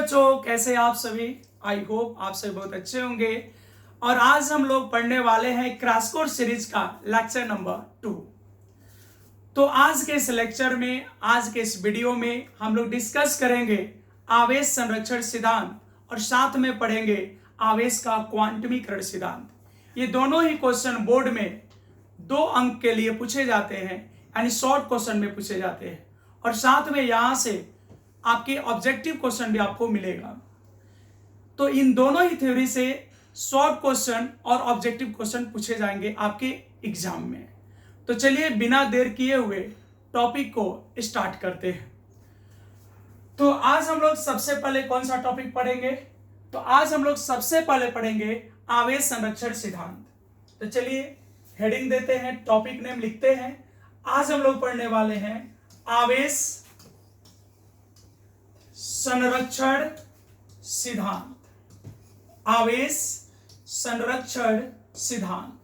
बच्चों, कैसे आप सभी। आई होप आप सभी बहुत अच्छे होंगे। और आज हम लोग पढ़ने वाले हैं क्रैश कोर्स सीरीज का लेक्चर नंबर 2। तो आज के इस लेक्चर में, आज के इस वीडियो में हम लोग डिस्कस करेंगे आवेश संरक्षण सिद्धांत और साथ में पढ़ेंगे आवेश का क्वांटमीकरण सिद्धांत। ये दोनों ही क्वेश्चन बोर्ड में 2 अंक के लिए पूछे जाते हैं, यानी शॉर्ट क्वेश्चन में पूछे जाते हैं। और साथ में यहां से आपके ऑब्जेक्टिव क्वेश्चन भी आपको मिलेगा। तो इन दोनों ही थ्योरी से शॉर्ट क्वेश्चन और ऑब्जेक्टिव क्वेश्चन पूछे जाएंगे आपके एग्जाम में। तो चलिए बिना देर किए हुए टॉपिक को स्टार्ट करते हैं। तो आज हम लोग सबसे पहले कौन सा टॉपिक पढ़ेंगे? तो आज हम लोग सबसे पहले पढ़ेंगे आवेश संरक्षण सिद्धांत। तो चलिए हेडिंग देते हैं, टॉपिक नेम लिखते हैं। आज हम लोग पढ़ने वाले हैं आवेश संरक्षण सिद्धांत। आवेश संरक्षण सिद्धांत।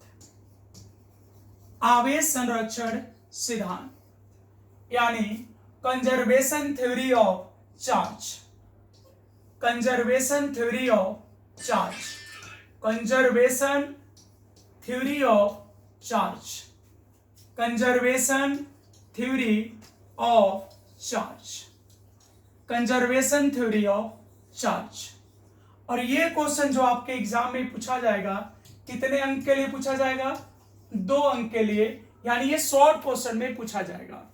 आवेश संरक्षण सिद्धांत यानी conservation theory of charge. Conservation theory of charge. Conservation theory of charge. Conservation theory of charge. Conservation theory of charge. और ये क्वेश्चन जो आपके एग्जाम में पूछा जाएगा, कितने अंक के लिए पूछा जाएगा? 2 अंक के लिए, यानी ये शॉर्ट क्वेश्चन में पूछा जाएगा।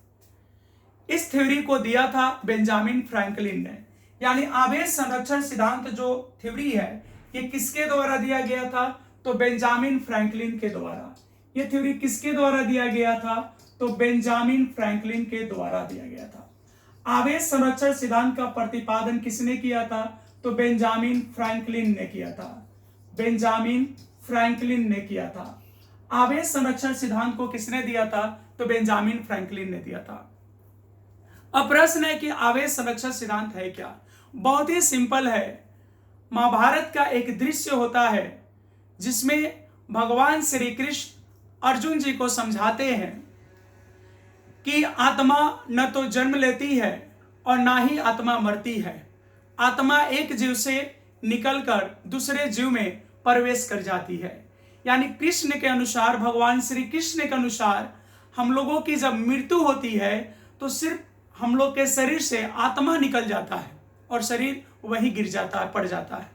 इस थ्योरी को दिया था बेंजामिन फ्रैंकलिन ने। यानी आवेश संरक्षण सिद्धांत जो थ्योरी है, ये किसके द्वारा दिया गया था? तो बेंजामिन फ्रैंकलिन के द्वारा। ये थ्योरी किसके द्वारा दिया गया था? तो बेंजामिन फ्रैंकलिन के द्वारा दिया गया था। आवेश संरक्षण सिद्धांत का प्रतिपादन किसने किया था? तो बेंजामिन फ्रैंकलिन ने किया था। बेंजामिन फ्रैंकलिन ने किया था। आवेश संरक्षण सिद्धांत को किसने दिया था? तो बेंजामिन फ्रैंकलिन ने दिया था। अब प्रश्न है कि आवेश संरक्षण सिद्धांत है क्या? बहुत ही सिंपल है। महाभारत का एक दृश्य होता है जिसमें भगवान श्री कृष्ण अर्जुन जी को समझाते हैं कि आत्मा न तो जन्म लेती है और ना ही आत्मा मरती है। आत्मा एक जीव से निकलकर दूसरे जीव में प्रवेश कर जाती है। यानी कृष्ण के अनुसार, भगवान श्री कृष्ण के अनुसार, हम लोगों की जब मृत्यु होती है तो सिर्फ हम लोग के शरीर से आत्मा निकल जाता है और शरीर वहीं गिर जाता है, पड़ जाता है,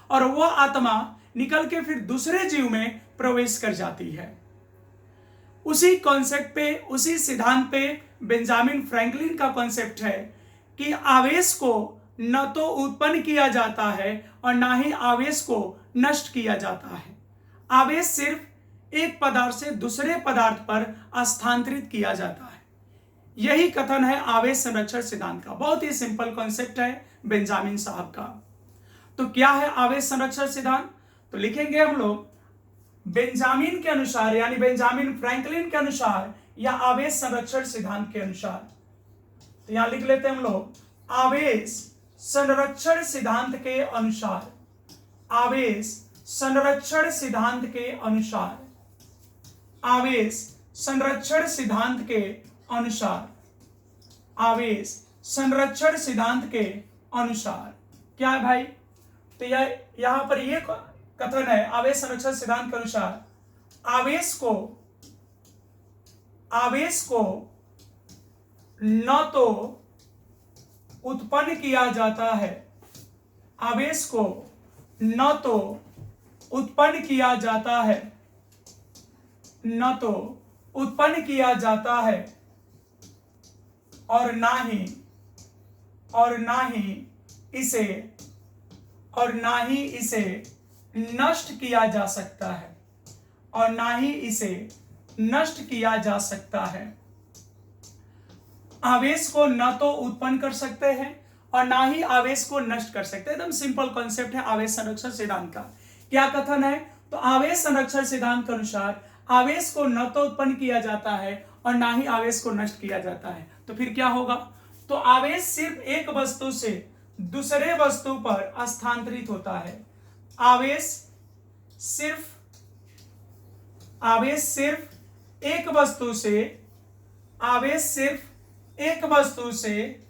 और वह आत्मा निकल के फिर दूसरे जीव में प्रवेश कर जाती है। उसी कॉन्सेप्ट पे, उसी सिद्धांत पे बेंजामिन फ्रैंकलिन का कॉन्सेप्ट है कि आवेश को न तो उत्पन्न किया जाता है और ना ही आवेश को नष्ट किया जाता है। आवेश सिर्फ एक पदार्थ से दूसरे पदार्थ पर स्थानांतरित किया जाता है। यही कथन है आवेश संरक्षण सिद्धांत का। बहुत ही सिंपल कॉन्सेप्ट है बेंजामिन साहब का। तो क्या है आवेश संरक्षण सिद्धांत? तो लिखेंगे हम लोग बेंजामिन के अनुसार, यानी बेंजामिन फ्रैंकलिन के अनुसार, या आवेश संरक्षण सिद्धांत के अनुसार। तो यहां लिख लेते हैं हम लोग आवेश संरक्षण सिद्धांत के अनुसार। आवेश संरक्षण सिद्धांत के अनुसार। आवेश संरक्षण सिद्धांत के अनुसार। आवेश संरक्षण सिद्धांत के अनुसार क्या है भाई? तो यहां पर यह कथन है आवेश संरक्षण सिद्धांत के अनुसार आवेश को न तो उत्पन्न किया जाता है। आवेश को न तो उत्पन्न किया जाता है, न तो उत्पन्न किया जाता है, और ना ही इसे नष्ट किया जा सकता है। और ना ही इसे नष्ट किया जा सकता है। आवेश को न तो उत्पन्न कर सकते हैं और ना ही आवेश को नष्ट कर सकते हैं। एकदम सिंपल कॉन्सेप्ट है आवेश संरक्षण सिद्धांत का। क्या कथन है? तो आवेश संरक्षण सिद्धांत के अनुसार आवेश को न तो उत्पन्न किया जाता है और ना ही आवेश को नष्ट किया जाता है। तो फिर क्या होगा? तो आवेश सिर्फ एक वस्तु से दूसरे वस्तु पर स्थानांतरित होता है। आवेश सिर्फ एक वस्तु से आवेश सिर्फ एक वस्तु से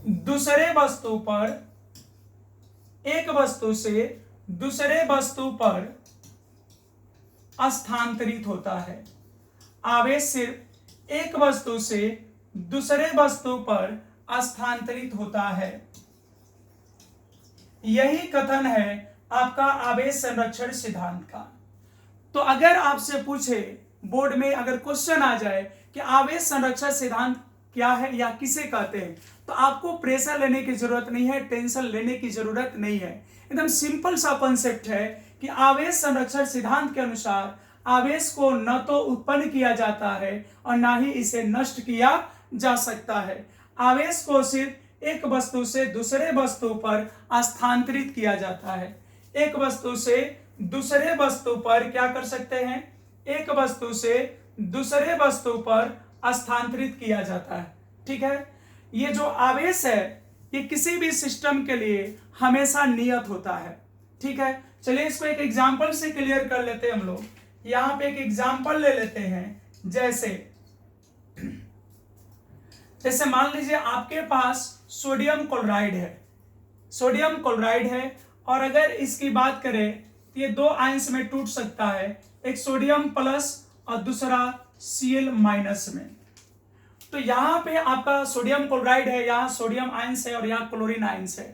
दूसरे वस्तु पर, एक वस्तु से दूसरे वस्तु पर स्थानांतरित होता है। आवेश सिर्फ एक वस्तु से दूसरे वस्तु पर स्थानांतरित होता है। यही कथन है आपका आवेश संरक्षण सिद्धांत का। तो अगर आपसे पूछे बोर्ड में, अगर क्वेश्चन आ जाए कि आवेश संरक्षण सिद्धांत क्या है या किसे कहते हैं, तो आपको प्रेशर लेने की जरूरत नहीं है, टेंशन लेने की जरूरत नहीं है। एकदम सिंपल सा कॉन्सेप्ट है कि आवेश संरक्षण सिद्धांत के अनुसार आवेश को न तो उत्पन्न किया जाता है और ना ही इसे नष्ट किया जा सकता है। आवेश को सिर्फ एक वस्तु से दूसरे वस्तु पर स्थानांतरित किया जाता है। एक वस्तु से दूसरे वस्तु पर क्या कर सकते हैं? एक वस्तु से दूसरे वस्तु पर स्थानांतरित किया जाता है। ठीक है, ये जो आवेश है ये किसी भी सिस्टम के लिए हमेशा नियत होता है। ठीक है, चलिए इसको एक एग्जांपल से क्लियर कर लेते हैं हम लोग। यहां पे एक एग्जांपल ले लेते हैं, जैसे मान लीजिए आपके पास सोडियम क्लोराइड है, सोडियम क्लोराइड है, और अगर इसकी बात करें तो ये दो आयंस में टूट सकता है, एक सोडियम प्लस और दूसरा Cl माइनस में। तो यहाँ पे आपका सोडियम क्लोराइड है, यहाँ सोडियम आयंस है और यहाँ क्लोरीन आयंस है।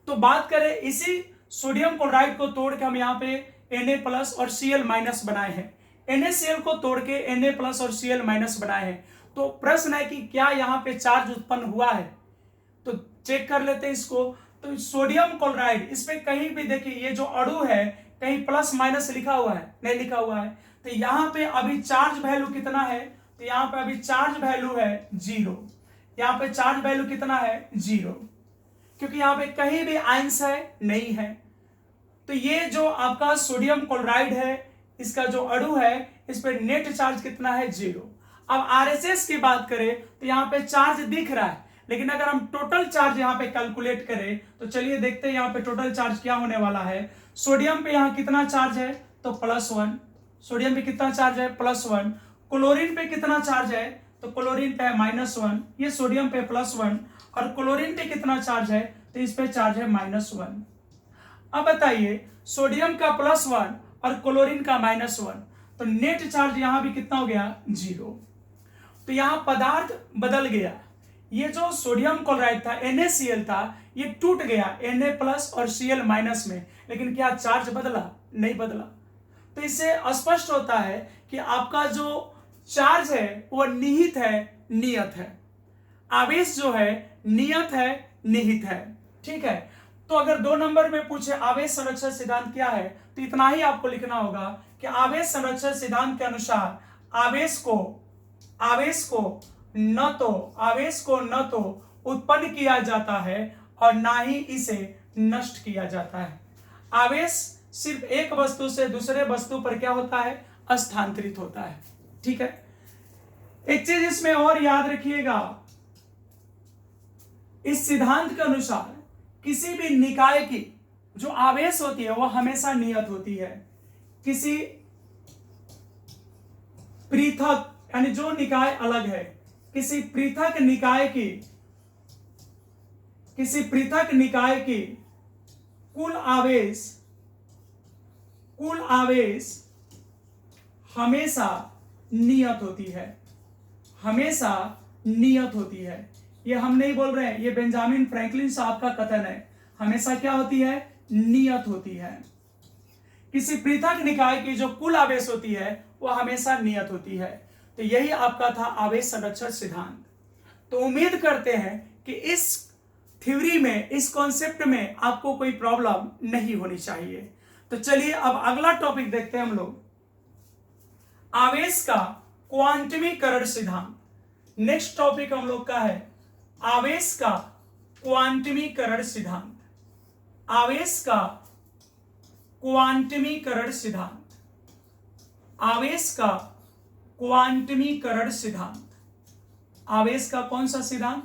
तो बात करें इसी सोडियम क्लोराइड को तोड़ के हम यहाँ पे Na प्लस और Cl माइनस बनाए हैं, NaCl को तोड़ के Na प्लस और Cl माइनस बनाए हैं। तो प्रश्न है कि क्या यहाँ पे चार्ज उत्पन्न हुआ है? तो चेक कर लेते हैं इसको। तो सोडियम क्लोराइड, इस पे कहीं भी देखिए ये जो अणु है कहीं प्लस माइनस लिखा हुआ है? नहीं लिखा हुआ है। तो यहाँ पे अभी चार्ज वैल्यू कितना है? तो यहाँ पे अभी चार्ज वैल्यू है 0। यहाँ पे चार्ज वैल्यू कितना है? 0, क्योंकि यहाँ पे कहीं भी आयंस है नहीं है। तो ये जो आपका सोडियम क्लोराइड है, इसका जो अणु है, इस पे नेट चार्ज कितना है? 0। अब आरएचएस की बात करें तो यहाँ पे चार्ज दिख रहा है, लेकिन अगर हम टोटल चार्ज यहाँ पे कैलकुलेट करें तो चलिए देखते हैं यहाँ पे टोटल चार्ज क्या होने वाला है। सोडियम पे यहाँ कितना चार्ज है? तो +1। सोडियम पे कितना चार्ज है? +1। क्लोरीन पे कितना चार्ज है? तो क्लोरीन पे है -1। ये सोडियम पे +1 और क्लोरीन पे कितना चार्ज है? तो इस पे चार्ज है -1। अब बताइए, सोडियम का +1 और क्लोरीन का -1, तो नेट चार्ज यहां भी कितना हो गया? 0। तो यहां पदार्थ बदल गया। ये जो सोडियम क्लोराइड था, NaCl था, ये टूट गया Na प्लस और Cl माइनस में, लेकिन क्या चार्ज बदला? नहीं बदला। तो इससे स्पष्ट होता है कि आपका जो चार्ज है वो निहित है, नियत है। आवेश जो है नियत है, निहित है। ठीक है, तो अगर 2 नंबर में पूछे आवेश संरक्षण सिद्धांत क्या है, तो इतना ही आपको लिखना होगा कि आवेश संरक्षण सिद्धांत के अनुसार आवेश को न तो उत्पन्न किया जाता है और ना ही इसे नष्ट किया जाता है। आवेश सिर्फ एक वस्तु से दूसरे वस्तु पर क्या होता है? स्थानांतरित होता है। ठीक है, एक चीज इसमें और याद रखिएगा, इस सिद्धांत के अनुसार किसी भी निकाय की जो आवेश होती है वह हमेशा नियत होती है। किसी पृथक, यानी जो निकाय अलग है, किसी पृथक निकाय की कुल आवेश हमेशा नियत होती है, हमेशा नियत होती है। ये हम नहीं बोल रहे हैं, ये बेंजामिन फ्रैंकलिन साहब का कथन है। हमेशा क्या होती है? नियत होती है। किसी पृथक निकाय की जो कुल आवेश होती है वह हमेशा नियत होती है। तो यही आपका था आवेश संरक्षण सिद्धांत। तो उम्मीद करते हैं कि इस थ्योरी में, इस कॉन्सेप्ट में आपको कोई प्रॉब्लम नहीं होनी चाहिए। तो चलिए अब अगला टॉपिक देखते हैं हम लोग, आवेश का क्वांटमीकरण सिद्धांत। नेक्स्ट टॉपिक हम लोग का है आवेश का क्वांटमीकरण सिद्धांत। आवेश का क्वांटमीकरण सिद्धांत। आवेश का क्वांटमीकरण सिद्धांत। आवेश का कौन सा सिद्धांत?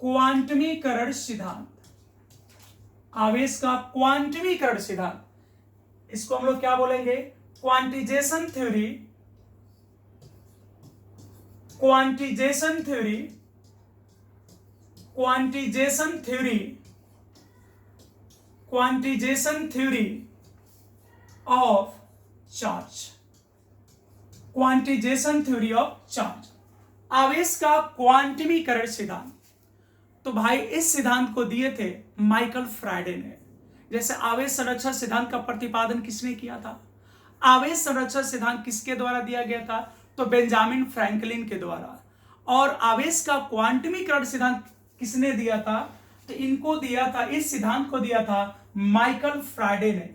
क्वांटमीकरण सिद्धांत। आवेश का क्वांटमीकरण सिद्धांत, इसको हम लोग क्या बोलेंगे? Quantisation theory. Quantisation theory, quantisation theory of charge. Quantisation theory of charge, आवेश का क्वांटमीकरण सिद्धांत। तो भाई इस सिद्धांत को दिए थे माइकल फ्राइडे ने। जैसे आवेश संरक्षण सिद्धांत का प्रतिपादन किसने किया था? आवेश संरक्षण सिद्धांत किसके द्वारा दिया गया था? तो बेंजामिन फ्रैंकलिन के द्वारा। और आवेश का क्वांटमीकरण सिद्धांत किसने दिया था? तो इनको दिया था, इस सिद्धांत को दिया था माइकल फ्राइडे ने।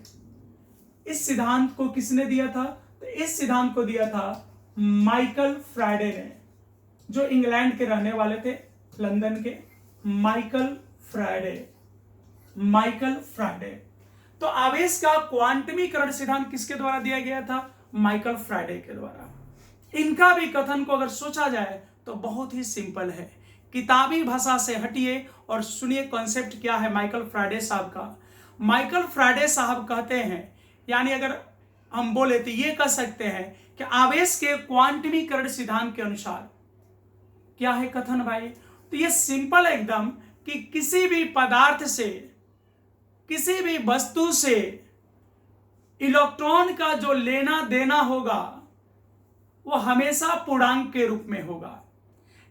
इस सिद्धांत को किसने दिया था? तो इस सिद्धांत को दिया था माइकल फ्राइडे ने, जो इंग्लैंड के रहने वाले थे, लंदन के। Michael Faraday. तो आवेश का क्वांटमीकरण सिद्धांत किसके द्वारा दिया गया था? माइकल फ्राइडे के द्वारा। इनका भी कथन को अगर सोचा जाए तो बहुत ही सिंपल है। किताबी भाषा से हटिए और सुनिए कॉन्सेप्ट क्या है माइकल फ्राइडे साहब का। माइकल फ्राइडे साहब कहते हैं, यानी अगर हम बोले तो ये कह सकते हैं कि आवेश के क्वांटमीकरण सिद्धांत के अनुसार क्या है कथन भाई? तो ये सिंपल एकदम कि किसी भी पदार्थ से, किसी भी वस्तु से इलेक्ट्रॉन का जो लेना देना होगा वो हमेशा पूर्णांक के रूप में होगा।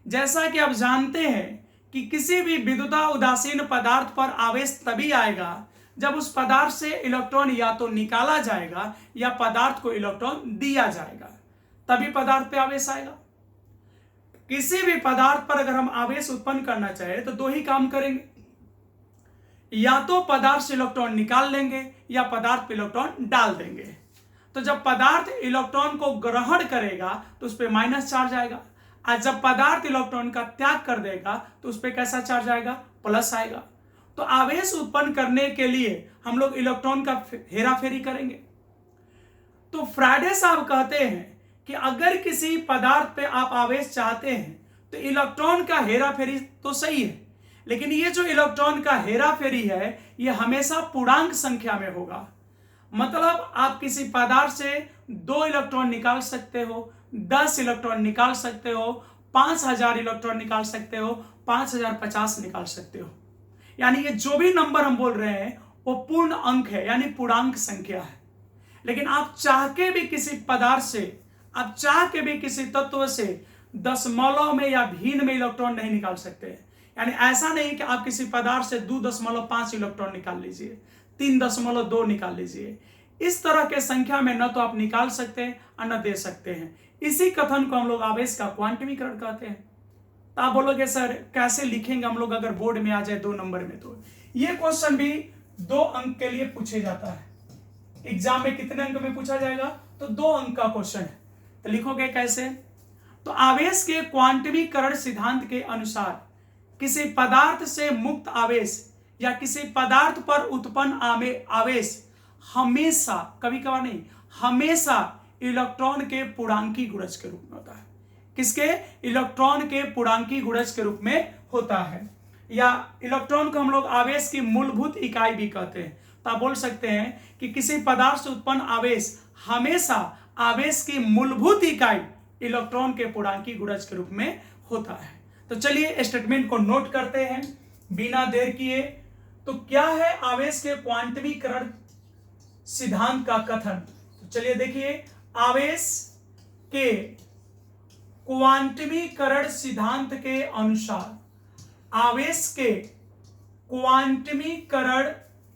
जैसा कि आप जानते हैं कि किसी भी विद्युता उदासीन पदार्थ पर आवेश तभी आएगा जब उस पदार्थ से इलेक्ट्रॉन या तो निकाला जाएगा या पदार्थ को इलेक्ट्रॉन दिया जाएगा, तभी पदार्थ पे आवेश आएगा। किसी भी पदार्थ पर अगर हम आवेश उत्पन्न करना चाहें तो दो ही काम करेंगे, या तो पदार्थ से इलेक्ट्रॉन निकाल लेंगे या पदार्थ पे इलेक्ट्रॉन डाल देंगे। तो जब पदार्थ इलेक्ट्रॉन को ग्रहण करेगा तो उस पर माइनस चार्ज आएगा, और जब पदार्थ इलेक्ट्रॉन का त्याग कर देगा तो उस पर कैसा चार्ज आएगा? प्लस आएगा। तो आवेश उत्पन्न करने के लिए हम लोग इलेक्ट्रॉन का हेराफेरी करेंगे। तो फ्राइडे साहब कहते हैं कि अगर किसी पदार्थ पे आप आवेश चाहते हैं तो इलेक्ट्रॉन का हेराफेरी तो सही है, लेकिन ये जो इलेक्ट्रॉन का हेराफेरी है ये हमेशा पूर्णांक संख्या में होगा। मतलब आप किसी पदार्थ से 2 इलेक्ट्रॉन निकाल सकते हो, 10 इलेक्ट्रॉन निकाल सकते हो, 5000 इलेक्ट्रॉन निकाल सकते हो, 5050 निकाल सकते हो। यानी ये जो भी नंबर हम बोल रहे हैं वो पूर्ण अंक है, यानी पूर्णांक संख्या है। लेकिन आप चाह के भी किसी पदार्थ से, आप चाह के भी किसी तत्व से दशमलव में या भिन्न में इलेक्ट्रॉन नहीं निकाल सकते। यानी ऐसा नहीं कि आप किसी पदार्थ से 2.5 इलेक्ट्रॉन निकाल लीजिए, 3.2 निकाल लीजिए। इस तरह के संख्या में न तो आप निकाल सकते हैं और न दे सकते हैं। इसी कथन को हम लोग आवेश का क्वांटमीकरण कहते हैं। तो आप बोलोगे सर कैसे लिखेंगे हम लोग अगर बोर्ड में आ जाए 2 नंबर में? तो ये क्वेश्चन भी 2 अंक के लिए पूछे जाता है। एग्जाम में कितने अंक में पूछा जाएगा? तो 2 अंक का क्वेश्चन है। तो लिखोगे कैसे? तो आवेश के क्वांटमीकरण सिद्धांत के अनुसार किसी पदार्थ से मुक्त आवेश या किसी पदार्थ पर उत्पन्न आवेश हमेशा, कभी कभार नहीं, हमेशा इलेक्ट्रॉन के पूर्णांकी गुणज के रूप में होता है। किसके? इलेक्ट्रॉन के पूर्णांकी गुणज के रूप में होता है। या इलेक्ट्रॉन को हम लोग आवेश की मूलभूत इकाई भी कहते हैं। तो आप बोल सकते हैं कि किसी पदार्थ से उत्पन्न आवेश हमेशा आवेश की मूलभूत इकाई इलेक्ट्रॉन के पूर्णांकी गुणज के रूप में होता है। तो चलिए स्टेटमेंट को नोट करते हैं बिना देर किए। तो क्या है आवेश के क्वांटमीकरण सिद्धांत का कथन? तो चलिए देखिए, आवेश के क्वांटमीकरण सिद्धांत के अनुसार, आवेश के क्वांटमीकरण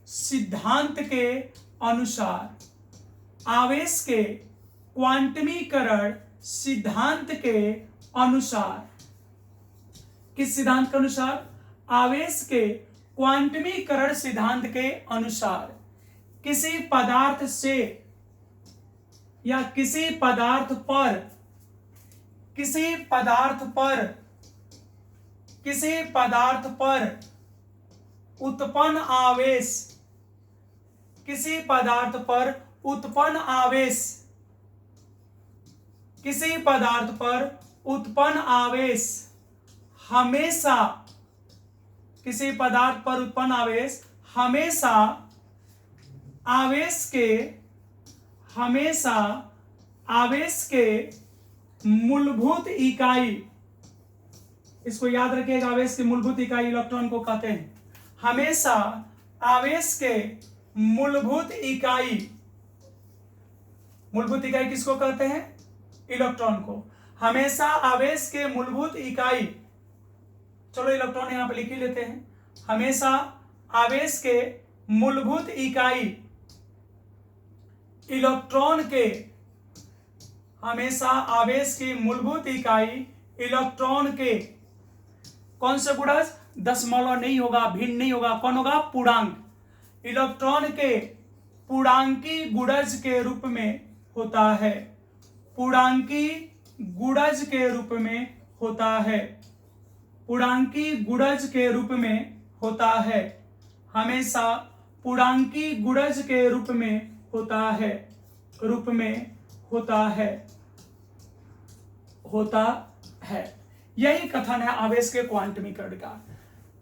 सिद्धांत के अनुसार, आवेश के क्वांटमीकरण सिद्धांत के अनुसार, किस सिद्धांत के अनुसार? आवेश के क्वांटमीकरण सिद्धांत के अनुसार किसी पदार्थ से या किसी पदार्थ पर, किसी पदार्थ पर, किसी पदार्थ पर उत्पन्न आवेश, किसी पदार्थ पर उत्पन्न आवेश, किसी पदार्थ पर उत्पन्न आवेश हमेशा, किसी पदार्थ पर उत्पन्न आवेश हमेशा आवेश के, हमेशा आवेश के मूलभूत इकाई, इसको याद रखिएगा, आवेश की मूलभूत इकाई इलेक्ट्रॉन को कहते हैं। हमेशा आवेश के मूलभूत इकाई किसको कहते हैं? इलेक्ट्रॉन को। हमेशा आवेश के मूलभूत इकाई, चलो इलेक्ट्रॉन यहां पर लिख ही लेते हैं। हमेशा आवेश के मूलभूत इकाई इलेक्ट्रॉन के, हमेशा आवेश की मूलभूत इकाई इलेक्ट्रॉन के कौन से गुणज? दशमलव नहीं होगा, भिन्न नहीं होगा, कौन होगा? पूर्णांक। इलेक्ट्रॉन के पूर्णांकी गुणज के रूप में होता है। पूर्णांकी गुणज के रूप में होता है। पूर्णांकी गुणज के रूप में होता है। हमेशा पूर्णांकी गुणज के रूप में होता है। रूप में होता है। होता है। यही कथन है आवेश के क्वांटमीकरण का।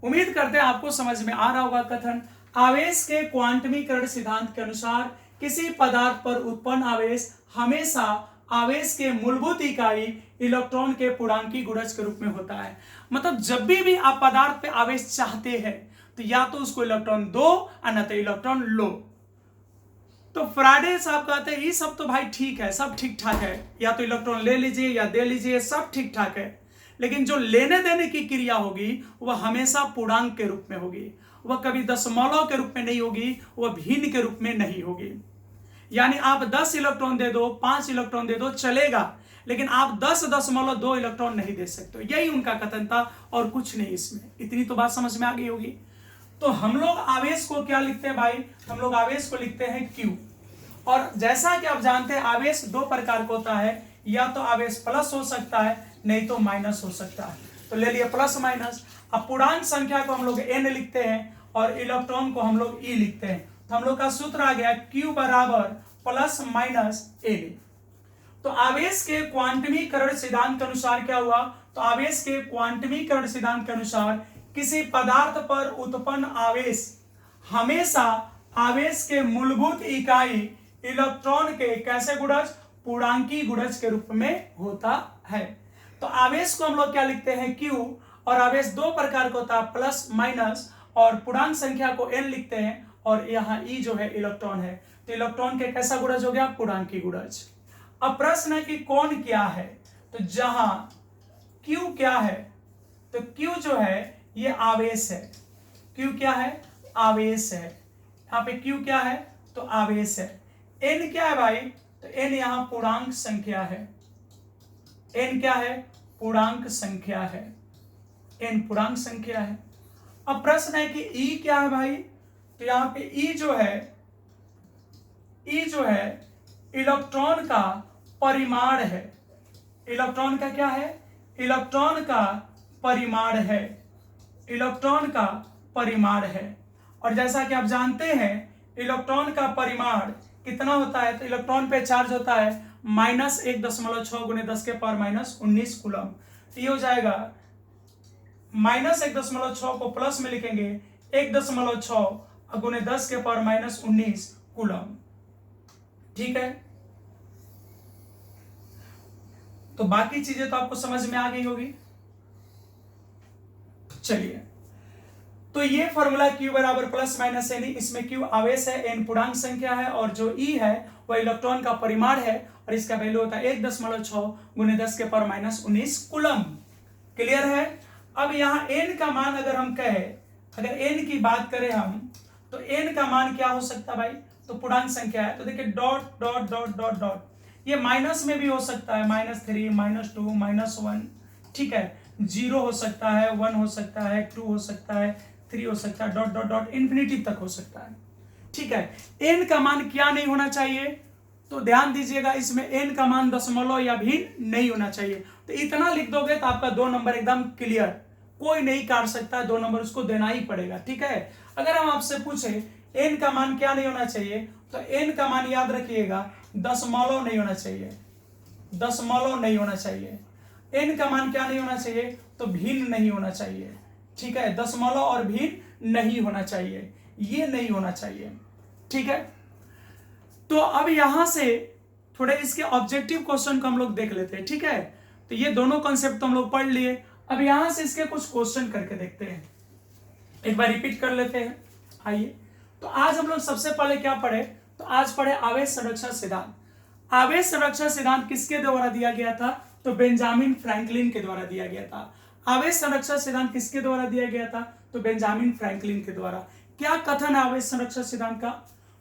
उम्मीद करते हैं आपको समझ में आ रहा होगा कथन। आवेश के क्वांटमीकरण सिद्धांत के अनुसार किसी पदार्थ पर उत्पन्न आवेश हमेशा आवेश के मूलभूत इकाई इलेक्ट्रॉन के पूर्णांकी गुणज के रूप में होता है। मतलब जब भी आप पदार्थ पे आवेश चाहते हैं तो या तो उसको इलेक्ट्रॉन दो अन्यथा इलेक्ट्रॉन लो। तो फ्राइडे साहब कहते हैं ये सब तो भाई ठीक है, सब ठीक ठाक है, या तो इलेक्ट्रॉन ले लीजिए या दे लीजिए, सब ठीक ठाक है, लेकिन जो लेने देने की क्रिया होगी वह हमेशा पूर्णांक के रूप में होगी, वह कभी दशमलव के रूप में नहीं होगी, वह भिन्न के रूप में नहीं होगी। यानी आप 10 इलेक्ट्रॉन दे दो, 5 इलेक्ट्रॉन दे दो, चलेगा, लेकिन आप 10.2 इलेक्ट्रॉन नहीं दे सकते। यही उनका कथन था और कुछ नहीं इसमें। इतनी तो बात समझ में आ गई होगी। तो हम लोग आवेश को क्या लिखते हैं भाई? हम लोग आवेश को लिखते हैं Q। और जैसा कि आप जानते हैं आवेश दो प्रकार का होता है, या तो आवेश प्लस हो सकता है नहीं तो माइनस हो सकता है। तो ले लिए प्लस माइनस। अब पूर्णांक संख्या को हम लोग n लिखते हैं और इलेक्ट्रॉन को हम लोग e लिखते हैं। तो हम लोग का सूत्र आ गया Q बराबर प्लस माइनस a। तो आवेश के क्वांटमीकरण सिद्धांत के अनुसार क्या हुआ? तो आवेश के क्वांटमीकरण सिद्धांत के अनुसार किसी पदार्थ पर उत्पन्न आवेश हमेशा आवेश के मूलभूत इकाई इलेक्ट्रॉन के कैसे गुणज? पूर्णांकी गुणज के रूप में होता है। तो आवेश को हम लोग क्या लिखते हैं? Q। और आवेश दो प्रकार का होता है, प्लस माइनस, और पूर्णांक संख्या को n लिखते हैं, और यहाँ E जो है इलेक्ट्रॉन है। तो इलेक्ट्रॉन के कैसा गुणज हो गया? पूर्णांकी गुणज। अब प्रश्न है कि कौन क्या है? तो जहां Q क्या है? तो Q जो है ये आवेश है। Q क्या है? आवेश है। यहाँ पे Q क्या है? तो आवेश है। N क्या है भाई? तो N यहाँ पूर्णांक संख्या है। N क्या है? पूर्णांक संख्या है। N पूर्णांक संख्या है। अब प्रश्न है कि E क्या है भाई? तो यहाँ पे E जो है इलेक्ट्रॉन का परिमाण है। इलेक्ट्रॉन का क्या है? इलेक्ट्रॉन का परिमाण है। इलेक्ट्रॉन का परिमाण है। और जैसा कि आप जानते हैं इलेक्ट्रॉन का परिमाण कितना होता है? तो इलेक्ट्रॉन पे चार्ज होता है -1.6 × 10⁻⁻19 कूलम। तो ये हो जाएगा -1.6 को प्लस में लिखेंगे 1.6 × 10⁻⁻19 कूलम। ठीक है, तो बाकी चीजें तो आपको समझ में आ गई होगी। चलिए, तो ये फॉर्मूला Q बराबर प्लस माइनस n, इसमें Q आवेश है, n पूर्णांक संख्या है, और जो E है वह इलेक्ट्रॉन का परिमाण है, और इसका वैल्यू होता है 1.6 × 10⁻⁻19 कूलम। क्लियर है? अब यहाँ n का मान अगर हम कहें, अगर n की बात करें हम, तो n का मान क्या हो सकता है भाई? तो पूर्णांक संख्या है, तो देखिए dot dot dot dot dot, ये माइनस में भी हो सकता है, -3 -2 -1, ठीक है, 0 हो सकता है, 1 हो सकता है, 2 हो सकता है, 3 हो सकता है, डॉट डॉट डॉट इन्फिनिटी तक हो सकता है। ठीक है, n का मान क्या नहीं होना चाहिए? तो ध्यान दीजिएगा, इसमें n का मान दशमलव या भिन्न नहीं होना चाहिए। तो इतना लिख दोगे तो आपका 2 नंबर एकदम क्लियर, कोई नहीं काट सकता, 2 नंबर उसको देना ही पड़ेगा। ठीक है, अगर हम आपसे पूछे n का मान क्या नहीं होना चाहिए, तो n का मान याद रखिएगा दशमलव नहीं होना चाहिए, दशमलव नहीं होना चाहिए। n का मान क्या नहीं होना चाहिए? तो भिन्न नहीं होना चाहिए। ठीक है, दशमलव और भिन्न नहीं होना चाहिए, ये नहीं होना चाहिए। ठीक है, तो अब यहां से थोड़े इसके ऑब्जेक्टिव क्वेश्चन को हम लोग देख लेते हैं। ठीक है, तो ये दोनों कॉन्सेप्ट तो हम लोग पढ़ लिए। अब यहां से इसके कुछ क्वेश्चन करके देखते हैं, एक बार रिपीट कर लेते हैं। आइए, तो आज हम लोग सबसे पहले क्या पढ़े, तो आज पढ़े आवेश संरक्षण सिद्धांत। आवेश संरक्षण सिद्धांत किसके द्वारा दिया गया था, तो बेंजामिन फ्रैंकलिन के द्वारा दिया गया था। आवेश संरक्षण सिद्धांत किसके द्वारा दिया गया था, तो बेंजामिन फ्रैंकलिन के द्वारा। क्या कथन है आवेश संरक्षण सिद्धांत का,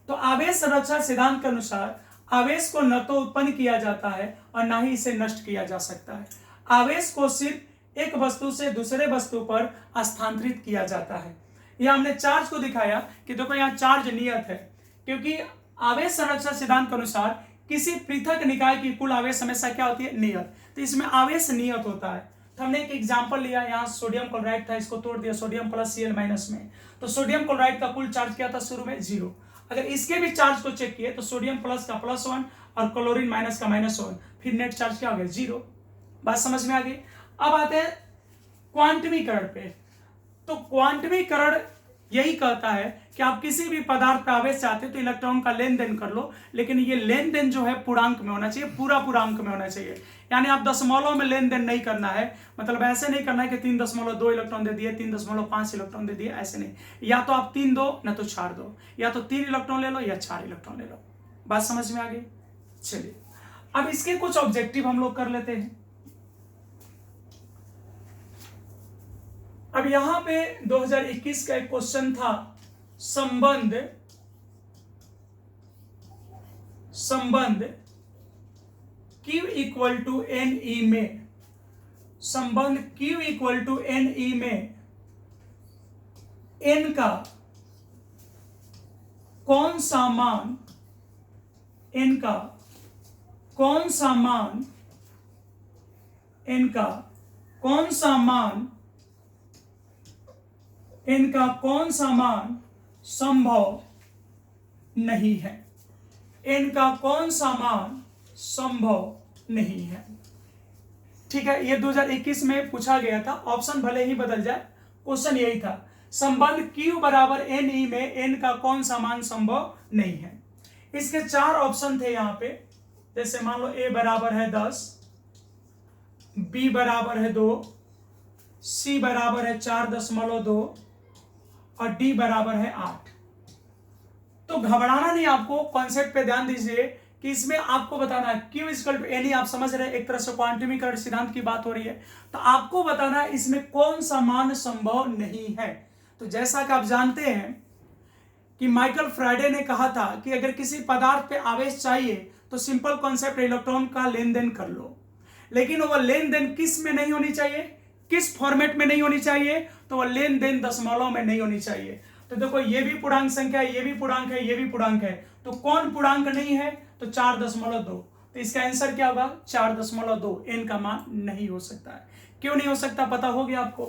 तो आवेश संरक्षण सिद्धांत के अनुसार आवेश को न तो उत्पन्न किया जाता है और न ही इसे नष्ट किया जा सकता है। आवेश को सिर्फ एक वस्तु से दूसरे वस्तु पर स्थानांतरित किया जाता है। यह हमने चार्ज को दिखाया कि देखो यहाँ चार्ज नियत है, क्योंकि आवेश संरक्षण सिद्धांत के अनुसार किसी पृथक निकाय की कुल आवेश हमेशा क्या होती है, नियत। तो इसमें आवेश नियत होता है। तो हमने एक एग्जांपल लिया, यहाँ सोडियम क्लोराइड था, इसको तोड़ दिया सोडियम प्लस Cl माइनस में, तो सोडियम क्लोराइड का कुल चार्ज क्या था शुरू में 0। अगर इसके भी चार्ज को चेक किए तो सोडियम प्लस का +1 और क्लोरीन माइनस का -1, फिर नेट चार्ज क्या हो गया, 0। बात समझ में आ गई। अब आते हैं क्वांटमीकरण पे। तो क्वांटमीकरण यही कहता है कि आप किसी भी पदार्थ पे आवेश चाहते हो तो इलेक्ट्रॉन का लेन देन कर लो, लेकिन ये लेन देन जो है पूर्णांक में होना चाहिए, पूरा पूर्णांक में होना चाहिए। यानी आप दशमलव में लेन देन नहीं करना है, मतलब ऐसे नहीं करना है कि 3.2 इलेक्ट्रॉन दे दिए, 3.5 इलेक्ट्रॉन दे दिए, ऐसे नहीं। या तो आप 3 दो, ना तो 4 दो, या तो 3 इलेक्ट्रॉन ले लो या 4 इलेक्ट्रॉन ले लो। बात समझ में आ गई। चलिए अब इसके कुछ ऑब्जेक्टिव हम लोग कर लेते हैं। अब यहां पे 2021 का एक क्वेश्चन था, संबंध Q इक्वल टू NE में, संबंध Q इक्वल टू NE में N का कौन सा मान, N का कौन सा मान, N का कौन सा मान, इनका कौन सा मान संभव नहीं है, इनका कौन सा मान संभव नहीं है। ठीक है, ये 2021 में पूछा गया था, ऑप्शन भले ही बदल जाए, क्वेश्चन यही था। संबंध Q बराबर NE में n का कौन सा मान संभव नहीं है। इसके 4 ऑप्शन थे यहाँ पे, जैसे मान लो A बराबर है 10, B बराबर है 2, C बराबर है 4.2 और डी बराबर है 8। तो घबराना नहीं, आपको कॉन्सेप्ट पे ध्यान दीजिए कि इसमें आपको बताना है Q इक्वल टू NE, आप समझ रहे हैं, एक तरह से क्वांटमीकरण सिद्धांत की बात हो रही है, तो आपको बताना है इसमें कौन सा मान संभव नहीं है। तो जैसा कि आप जानते हैं कि माइकल फ्राइडे ने कहा था कि अगर किसी पदार्थ पे आवेश चाहिए तो सिंपल कॉन्सेप्ट इलेक्ट्रॉन का लेन देन कर लो, लेकिन वो लेन देन किस में नहीं होनी चाहिए, किस फॉर्मेट में नहीं होनी चाहिए, तो वो लेन देन दशमलव में नहीं होनी चाहिए। तो देखो ये भी पूर्णांक संख्या है, ये भी पूर्णांक है, ये भी पूर्णांक है, तो कौन पूर्णांक नहीं है, तो 4.2। तो इसका आंसर क्या होगा, 4.2। n का मान नहीं हो सकता है। क्यों नहीं हो सकता पता हो गया आपको।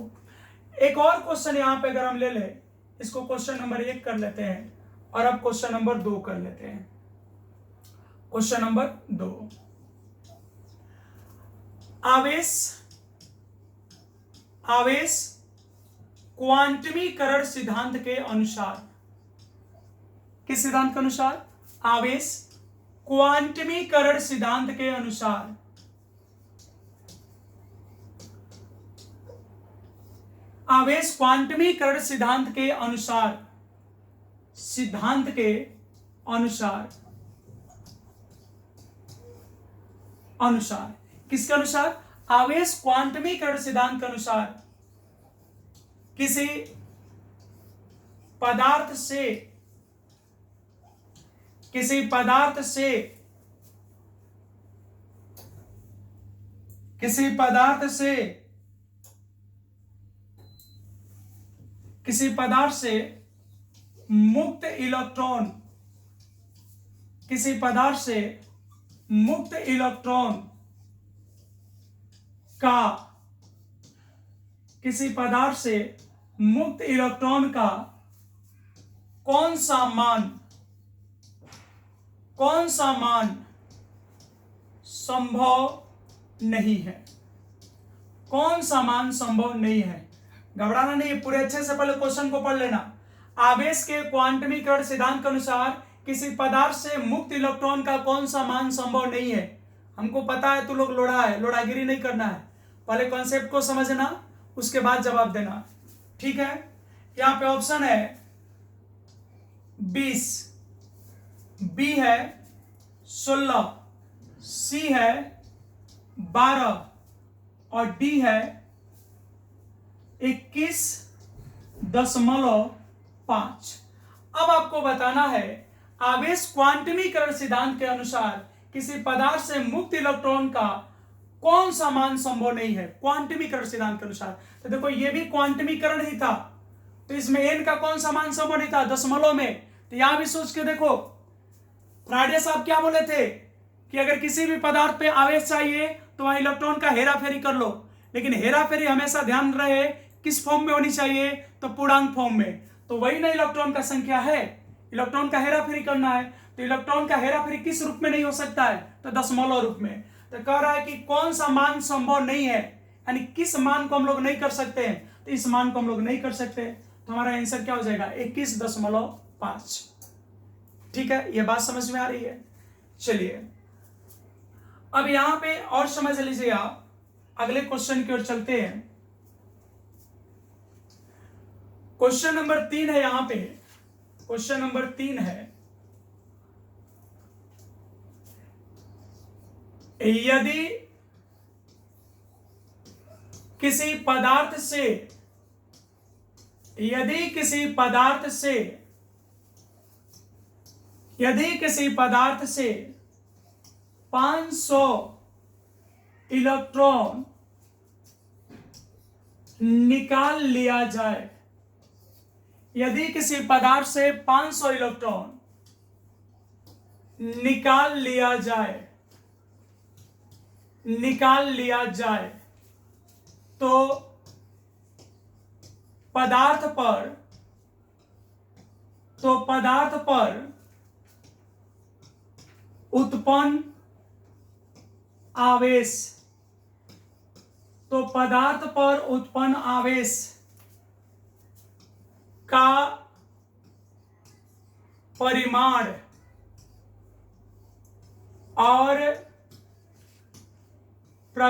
एक और क्वेश्चन यहां पे अगर हम ले ले, इसको क्वेश्चन नंबर 1 कर लेते हैं और अब क्वेश्चन नंबर 2 कर लेते हैं। क्वेश्चन नंबर 2, आवेश क्वांटमीकरण सिद्धांत के अनुसार, किस सिद्धांत के अनुसार, आवेश क्वांटमीकरण सिद्धांत के अनुसार आवेश क्वांटमीकरण सिद्धांत के अनुसार, सिद्धांत के अनुसार, अनुसार किसके अनुसार, आवेश क्वांटमीकरण सिद्धांत के अनुसार किसी पदार्थ से, किसी पदार्थ से, किसी पदार्थ से, किसी पदार्थ से मुक्त इलेक्ट्रॉन, किसी पदार्थ से मुक्त इलेक्ट्रॉन का, किसी पदार्थ से मुक्त इलेक्ट्रॉन का कौन सा मान, कौन सा मान संभव नहीं है, कौन सा मान संभव नहीं है। घबराना नहीं है, पूरे अच्छे से पहले क्वेश्चन को पढ़ लेना। आवेश के क्वांटमीकरण सिद्धांत के अनुसार किसी पदार्थ से मुक्त इलेक्ट्रॉन का कौन सा मान संभव नहीं है। हमको पता है तू लोग लोढ़ा है, लोढ़ागिरी नहीं करना है, पहले कॉन्सेप्ट को समझना, उसके बाद जवाब देना, ठीक है। यहाँ पे ऑप्शन है 20, बी है 16, सी है 12 और डी है 21.5। अब आपको बताना है आवेश क्वांटमीकरण सिद्धांत के अनुसार किसी पदार्थ से मुक्त इलेक्ट्रॉन का कौन सा मान संभव नहीं है क्वांटमीकरण सिद्धांत के अनुसार। तो देखो ये भी क्वांटमीकरण ही था, तो इसमें n का कौन सा मान संभव नहीं था दशमलव में। तो यहां भी सोच के देखो, फ्राइडे साहब क्या बोले थे कि अगर किसी भी पदार्थ पे आवेश चाहिए तो वहां इलेक्ट्रॉन का हेराफेरी कर लो, लेकिन हेराफेरी हमेशा ध्यान रहे किस फॉर्म में होनी चाहिए, तो पूर्णांक फॉर्म में। तो वही ना इलेक्ट्रॉन का संख्या है, इलेक्ट्रॉन का हेराफेरी करना है, तो इलेक्ट्रॉन का हेराफेरी किस रूप में नहीं हो सकता है, तो दशमलव रूप में। तो कह रहा है कि कौन सा मान संभव नहीं है, यानी किस मान को हम लोग नहीं कर सकते हैं, तो इस मान को हम लोग नहीं कर सकते। तो हमारा आंसर क्या हो जाएगा 21.5। ठीक है, यह बात समझ में आ रही है। चलिए अब यहां पे और समझ लीजिए आप, अगले क्वेश्चन की ओर चलते हैं। क्वेश्चन नंबर 3 है, यहां पे क्वेश्चन नंबर 3 है, यदि किसी पदार्थ से 500 इलेक्ट्रॉन निकाल लिया जाए, यदि किसी पदार्थ से 500 इलेक्ट्रॉन निकाल लिया जाए तो पदार्थ पर उत्पन्न आवेश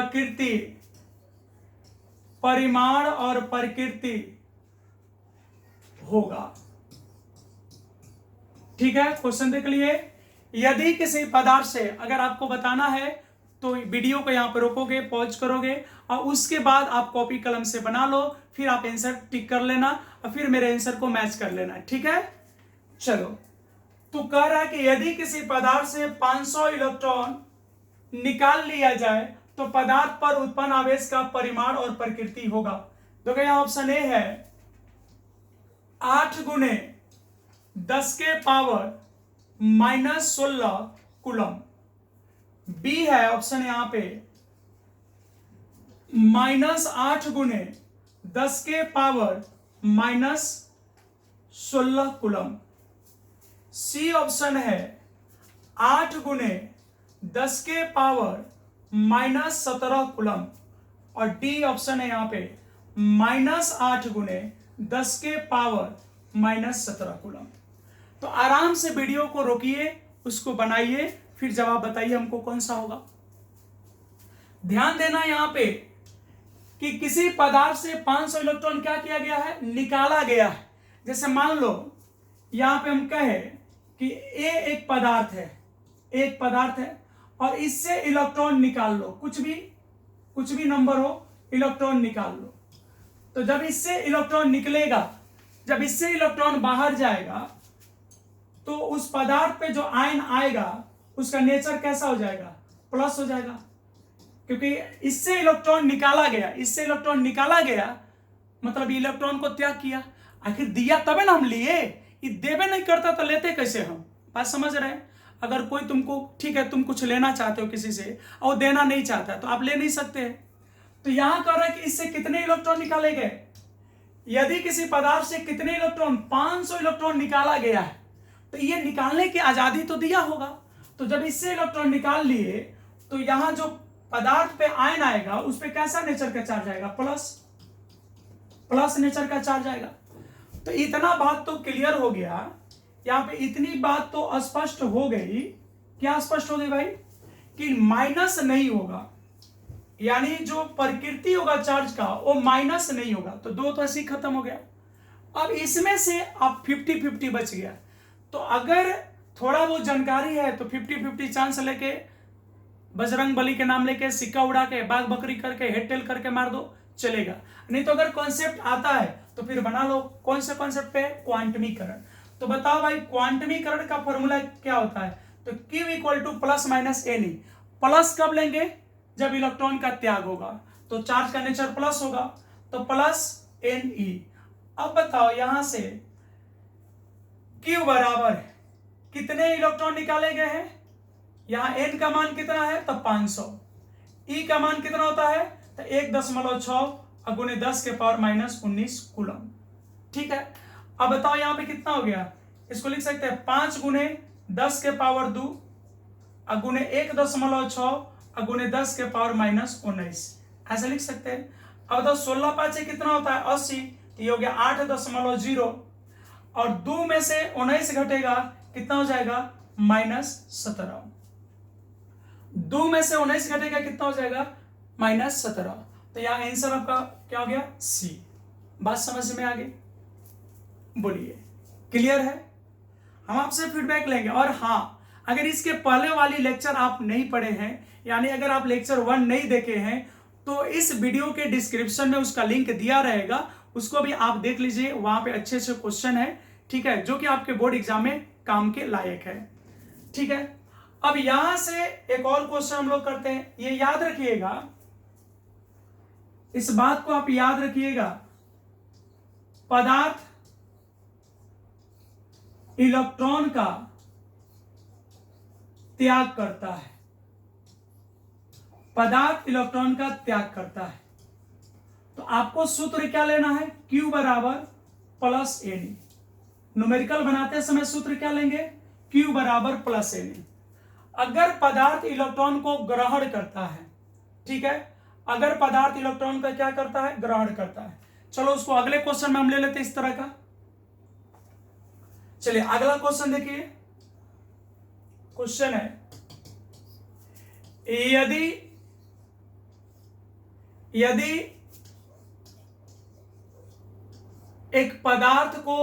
का परिमाण और प्रकृति होगा। ठीक है, क्वेश्चन देख लिए। यदि किसी पदार्थ से, अगर आपको बताना है तो वीडियो को यहां पर रोकोगे, पॉज करोगे और उसके बाद आप कॉपी कलम से बना लो, फिर आप आंसर टिक कर लेना और फिर मेरे आंसर को मैच कर लेना। ठीक है, चलो। तो कह रहा है कि यदि किसी पदार्थ से 500 इलेक्ट्रॉन निकाल लिया जाए तो पदार्थ पर उत्पन्न आवेश का परिमाण और प्रकृति होगा। तो यहां ऑप्शन ए है 8 गुने 10 के पावर -16 कूलम, बी है ऑप्शन यहां पे -8 गुने 10 के पावर -16 कूलम, सी ऑप्शन है 8 गुने 10 के पावर -17 कूलम और डी ऑप्शन है यहां पे -8 गुने 10 के पावर -17 कूलम। तो आराम से वीडियो को रोकिए, उसको बनाइए, फिर जवाब बताइए हमको कौन सा होगा। ध्यान देना यहां पे कि किसी पदार्थ से 500 इलेक्ट्रॉन क्या किया गया है, निकाला गया है। जैसे मान लो यहां पे हम कहे कि ए एक पदार्थ है और इससे इलेक्ट्रॉन निकाल लो, कुछ भी नंबर हो, इलेक्ट्रॉन निकाल लो। तो जब इससे इलेक्ट्रॉन निकलेगा, जब इससे इलेक्ट्रॉन बाहर जाएगा तो उस पदार्थ पे जो आयन आएगा उसका नेचर कैसा हो जाएगा, प्लस हो जाएगा, क्योंकि इससे इलेक्ट्रॉन निकाला गया, मतलब इलेक्ट्रॉन को त्याग किया। आखिर दिया तबे ना हम लिए, ये देवे नहीं करता तो लेते कैसे हम। बात समझ रहे हैं। अगर कोई तुमको, ठीक है, तुम कुछ लेना चाहते हो किसी से और देना नहीं चाहता तो आप ले नहीं सकते। तो यहां कह रहा है कि इससे कितने इलेक्ट्रॉन निकाले गए, यदि किसी पदार्थ से कितने इलेक्ट्रॉन, 500 इलेक्ट्रॉन निकाला गया है, तो ये निकालने की आजादी तो दिया होगा। तो जब इससे इलेक्ट्रॉन निकाल लिए तो यहां जो पदार्थ पे आयन आएगा उस पे कैसा नेचर का चार्ज आएगा, प्लस नेचर का चार्ज आएगा। तो इतना बात तो क्लियर हो गया, यहां पे इतनी बात तो स्पष्ट हो गई। क्या स्पष्ट हो गई भाई, कि माइनस नहीं होगा, यानी जो प्रकृति होगा चार्ज का वो माइनस नहीं होगा, तो 2 तो ऐसे ही खत्म हो गया। अब इसमें से अब 50-50 बच गया। तो अगर थोड़ा बहुत जानकारी है तो 50-50 चांस लेके बजरंग बली के नाम लेके सिक्का उड़ा के बाघ बकरी करके हेड टेल करके मार दो, चलेगा। नहीं तो अगर कॉन्सेप्ट आता है तो फिर बना लो। कौन सा कॉन्सेप्ट पे? क्वांटमीकरण। तो बताओ भाई क्वांटमीकरण का फॉर्मूला क्या होता है? तो Q equal two plus minus Ne। Plus कब लेंगे? जब इलेक्ट्रॉन का त्याग होगा, तो चार्ज का नेचर प्लस होगा, तो प्लस Ne। अब बताओ यहां से Q बराबर कितने इलेक्ट्रॉन निकाले गए हैं? यहां N का मान कितना है? तो 500। E का मान कितना होता है? तो 1.6 गुने 10 के पावर माइनस 19 कूलम। ठीक है। अब बताओ यहां पे कितना हो गया? इसको लिख सकते हैं 5 गुने 10 के पावर 2 गुने 1.6 गुने 10 के पावर माइनस 19, ऐसे लिख सकते हैं। अब बताओ 16 5 कितना होता है? 80। ये हो गया 8.0 और 2 में से 19 घटेगा, कितना हो जाएगा? -17। 2 में से 19 घटेगा, कितना हो जाएगा? -17। तो यहां आंसर आपका क्या हो गया? सी। बात समझ में आ गई? बोलिए, क्लियर है? हम आपसे फीडबैक लेंगे। और हाँ, अगर इसके पहले वाली लेक्चर आप नहीं पढ़े हैं, यानी अगर आप लेक्चर 1 नहीं देखे हैं, तो इस वीडियो के डिस्क्रिप्शन में उसका लिंक दिया रहेगा, उसको भी आप देख लीजिए। वहां पे अच्छे अच्छे क्वेश्चन है, ठीक है, जो कि आपके बोर्ड एग्जाम में काम के लायक है। ठीक है। अब यहां से एक और क्वेश्चन हम लोग करते हैं। ये याद रखिएगा, इस बात को आप याद रखिएगा, पदार्थ इलेक्ट्रॉन का त्याग करता है। पदार्थ इलेक्ट्रॉन का त्याग करता है, तो आपको सूत्र क्या लेना है? Q बराबर प्लस Ne। न्यूमेरिकल बनाते समय सूत्र क्या लेंगे? Q बराबर प्लस Ne। अगर पदार्थ इलेक्ट्रॉन को ग्रहण करता है, ठीक है, अगर पदार्थ इलेक्ट्रॉन का क्या करता है? ग्रहण करता है। चलो उसको अगले क्वेश्चन में हम ले लेते हैं इस तरह का। चलिए अगला क्वेश्चन देखिए। क्वेश्चन है, यदि एक पदार्थ को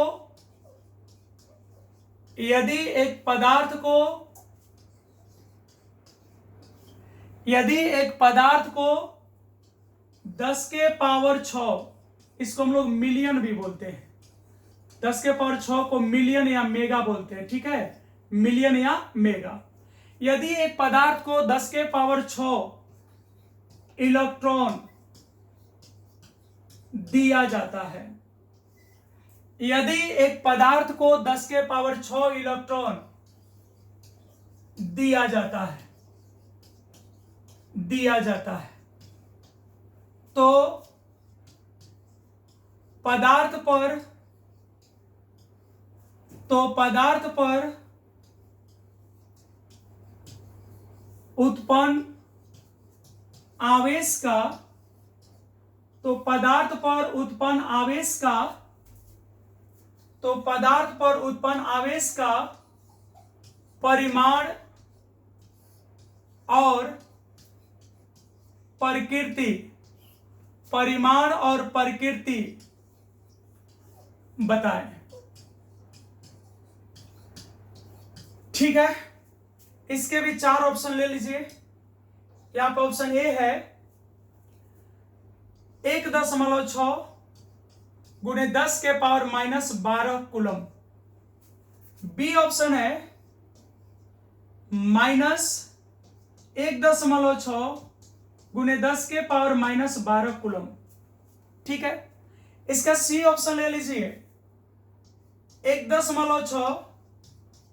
10 के पावर 6, इसको हम लोग मिलियन भी बोलते हैं, 10 के पावर 6 को मिलियन या मेगा बोलते हैं, ठीक है, मिलियन या मेगा। यदि एक पदार्थ को 10 के पावर 6 इलेक्ट्रॉन दिया जाता है, यदि एक पदार्थ को 10 के पावर 6 इलेक्ट्रॉन दिया जाता है, तो पदार्थ पर उत्पन्न आवेश का परिमाण और प्रकृति बताएं। ठीक है, इसके भी 4 ऑप्शन ले लीजिए। यहां पर ऑप्शन ए है 1.6 गुने 10 के पावर -12 कूलम। बी ऑप्शन है -1.6 गुने 10 के पावर -12 कूलम। ठीक है, इसका सी ऑप्शन ले लीजिए 1.6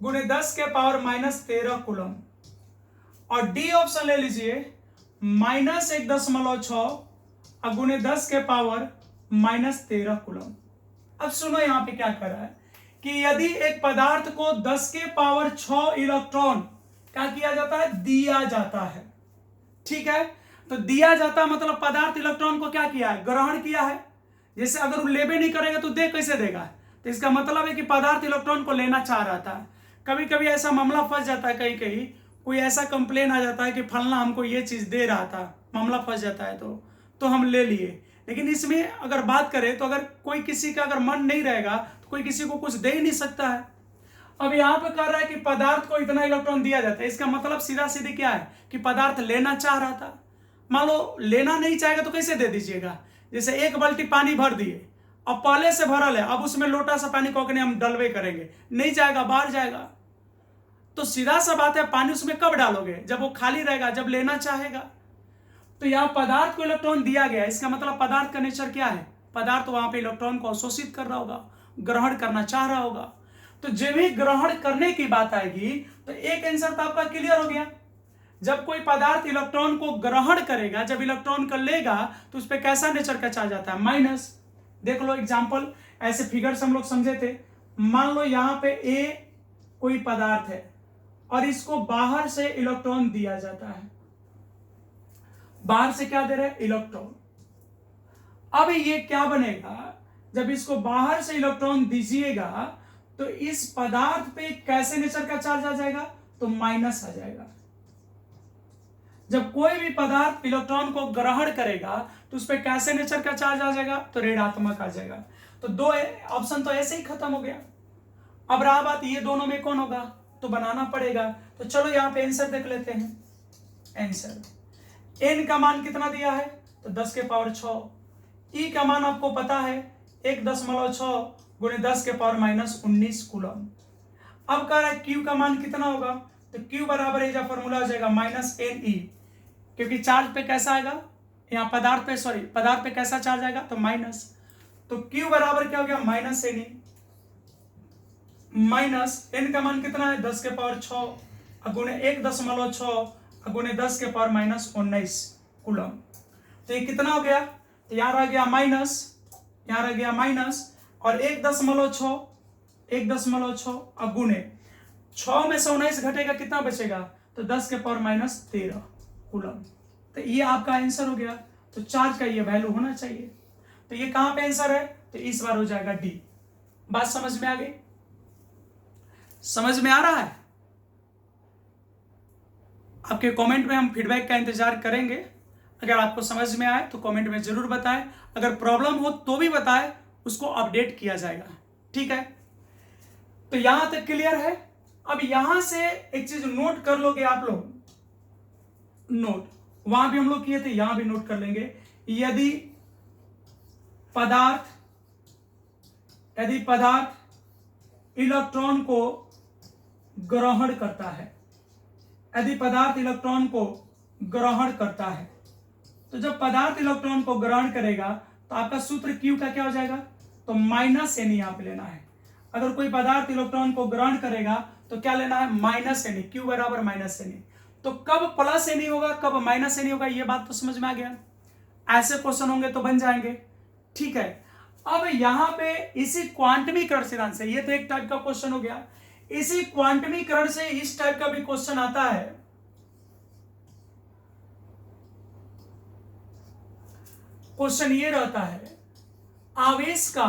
गुने 10 के पावर -13 कूलम। और डी ऑप्शन ले लीजिए -1.6 गुने 10 के पावर -13 कूलम। अब सुनो यहां पे क्या कर रहा है कि यदि एक पदार्थ को 10 के पावर 6 इलेक्ट्रॉन क्या किया जाता है? दिया जाता है। ठीक है, तो दिया जाता मतलब पदार्थ इलेक्ट्रॉन को क्या किया है? ग्रहण किया है। जैसे अगर वो लेबे नहीं करेगा तो दे कैसे देगा? तो इसका मतलब है कि पदार्थ इलेक्ट्रॉन को लेना चाह रहा था। कभी कभी ऐसा मामला फंस जाता है, कहीं कहीं कोई ऐसा कंप्लेन आ जाता है कि फलना हमको ये चीज दे रहा था, मामला फंस जाता है तो हम ले लिए। लेकिन इसमें अगर बात करें तो अगर कोई किसी का अगर मन नहीं रहेगा तो कोई किसी को कुछ दे ही नहीं सकता है। अब यहाँ पे कह रहा है कि पदार्थ को इतना इलेक्ट्रॉन दिया जाता है, इसका मतलब सीधा सीधी क्या है कि पदार्थ लेना चाह रहा था। मान लो लेना नहीं चाहेगा तो कैसे दे दीजिएगा? जैसे एक बाल्टी पानी भर दिए, अब पहले से भरल है, अब उसमें लोटा सा पानी को हम डलवे करेंगे, नहीं जाएगा, बाहर जाएगा। तो सीधा सा बात है, पानी उसमें कब डालोगे? जब वो खाली रहेगा, जब लेना चाहेगा। तो यहाँ पदार्थ को इलेक्ट्रॉन दिया गया, इसका मतलब पदार्थ का नेचर क्या है? पदार्थ वहां पे इलेक्ट्रॉन को अवशोषित कर रहा होगा, ग्रहण करना चाह रहा होगा। तो जब भी ग्रहण करने की बात आएगी तो एक आंसर तो आपका क्लियर हो गया। जब कोई पदार्थ इलेक्ट्रॉन को ग्रहण करेगा, जब इलेक्ट्रॉन को लेगा तो उस पर कैसा नेचर का चार्ज आता है? माइनस। देख लो एग्जांपल, ऐसे फिगर से हम लोग समझे थे। मान लो यहाँ पे ए कोई पदार्थ है और इसको बाहर से इलेक्ट्रॉन दिया जाता है। बाहर से क्या दे रहे हैं? इलेक्ट्रॉन। अब ये क्या बनेगा? जब इसको बाहर से इलेक्ट्रॉन दीजिएगा तो इस पदार्थ पे कैसे नेचर का चार्ज आ जाएगा? तो माइनस आ जाएगा। जब कोई भी पदार्थ इलेक्ट्रॉन को ग्रहण करेगा तो उस पर कैसे नेचर का चार्ज आ जाएगा? तो ऋणात्मक आ जाएगा। तो दो ऑप्शन तो ऐसे ही खत्म हो गया। अब रहा बात ये दोनों में कौन होगा, तो बनाना पड़ेगा। तो चलो यहाँ पे आंसर देख लेते हैं। आंसर एन का मान कितना दिया है? तो 10 के पावर 6। ई का मान आपको पता है 1.6 गुणे 10 के पावर -19 कूलम। अब कह रहा है क्यू का मान कितना होगा? तो क्यू बराबर है, फॉर्मूला हो जाएगा -NE, क्योंकि चार्ज पे कैसा आएगा यहाँ पदार्थ पे कैसा चार्ज आएगा? तो माइनस। तो क्यू बराबर क्या हो गया? -NE। माइनस एन का मान कितना है? 10 के पावर 6 गुणे 1.6 गुणे 10 के पावर -19 कूलम। तो ये कितना हो गया? तो यहाँ रह गया माइनस, यहाँ रह गया माइनस, और 1.6 गुणे 6 में से 19 घटेगा, कितना बचेगा? तो 10 के पावर -13 कूलम। तो ये आपका आंसर हो गया। तो चार्ज का ये वैल्यू होना चाहिए। तो ये कहां पे आंसर है? तो इस बार हो जाएगा डी। बात समझ में आ गई? समझ में आ रहा है? आपके कमेंट में हम फीडबैक का इंतजार करेंगे। अगर आपको समझ में आए तो कमेंट में जरूर बताएं, अगर प्रॉब्लम हो तो भी बताएं, उसको अपडेट किया जाएगा। ठीक है, तो यहां तक क्लियर है। अब यहां से एक चीज नोट कर लोगे आप लोग, नोट वहां भी हम लोग किए थे, यहां भी नोट कर लेंगे। यदि पदार्थ इलेक्ट्रॉन को ग्रहण करता है, यदि पदार्थ इलेक्ट्रॉन को ग्रहण करता है, तो जब पदार्थ इलेक्ट्रॉन को ग्रहण करेगा तो आपका सूत्र Q का क्या हो जाएगा? तो -NE यहां पे लेना है। अगर कोई पदार्थ इलेक्ट्रॉन को ग्रहण करेगा तो क्या लेना है? -NE। Q बराबर -NE। तो कब +NE होगा, कब -NE होगा, ये बात तो समझ में आ गया। ऐसे क्वेश्चन होंगे तो बन जाएंगे। ठीक है, अब यहां पे इसी क्वांटमीकरण सिद्धांत से, ये तो एक टाइप का क्वेश्चन हो गया, इसी क्वांटमीकरण से इस टाइप का भी क्वेश्चन आता है। क्वेश्चन ये रहता है, आवेश का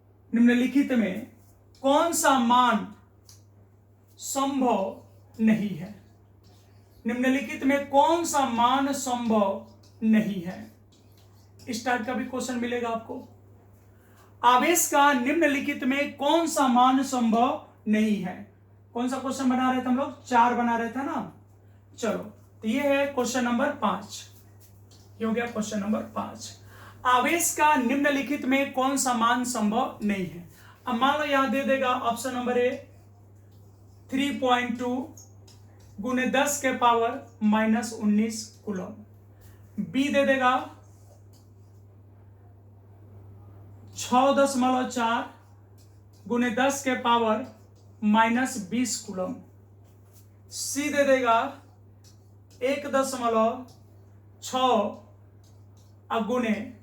निम्नलिखित में कौन सा मान संभव नहीं है? निम्नलिखित में कौन सा मान संभव नहीं है? इस टाइप का भी क्वेश्चन मिलेगा आपको। आवेश का निम्नलिखित में कौन सा मान संभव नहीं है? कौन सा क्वेश्चन बना रहे थे हम लोग? 4 बना रहे थे ना। चलो, तो ये है क्वेश्चन नंबर 5। ये हो गया क्वेश्चन नंबर 5। आवेश का निम्नलिखित में कौन सा मान संभव नहीं है? अब मान लो यहां दे देगा ऑप्शन नंबर ए 3.2 गुने 10 के पावर -19 कूलम। बी दे देगा 6.4 गुने 10 के पावर -20 कूलम। सी दे देगा 1.6 गुने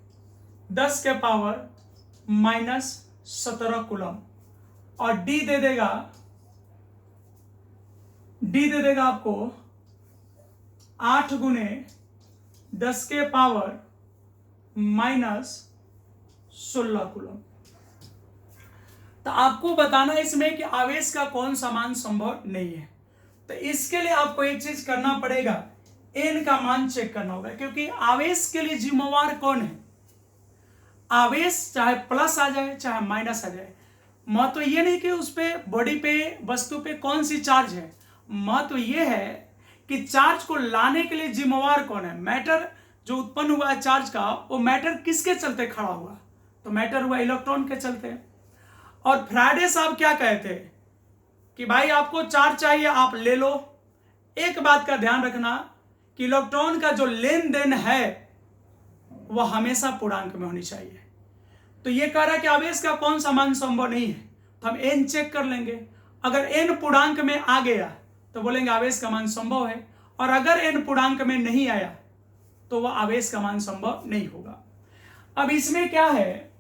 10 के पावर -17 कूलम, और डी दे देगा आपको 8 गुने 10 के पावर -16 कूलम। तो आपको बताना इसमें कि आवेश का कौन सा मान संभव नहीं है। तो इसके लिए आपको एक चीज करना पड़ेगा, एन का मान चेक करना होगा, क्योंकि आवेश के लिए जिम्मेवार कौन है। आवेश चाहे प्लस आ जाए चाहे माइनस आ जाए, महत्व ये नहीं कि उस पे बॉडी पे वस्तु पे कौन सी चार्ज है, महत्व ये है कि चार्ज को लाने के लिए जिम्मेवार कौन है। मैटर जो उत्पन्न हुआ है चार्ज का, वो मैटर किसके चलते खड़ा हुआ, तो मैटर हुआ इलेक्ट्रॉन के चलते। और फ्राइडे साहब क्या कहते हैं कि भाई आपको चार्ज चाहिए आप ले लो, एक बात का ध्यान रखना कि इलेक्ट्रॉन का जो लेन देन है वह हमेशा पूर्णांक में होनी चाहिए। तो ये कह रहा है कि आवेश का कौन सा मान संभव नहीं है, तो हम एन चेक कर लेंगे। अगर एन पूर्णांक में आ गया तो बोलेंगे आवेश का मान संभव है, और अगर एन पूर्णांक में नहीं आया तो वह आवेश का मान संभव नहीं होगा। अब इसमें क्या है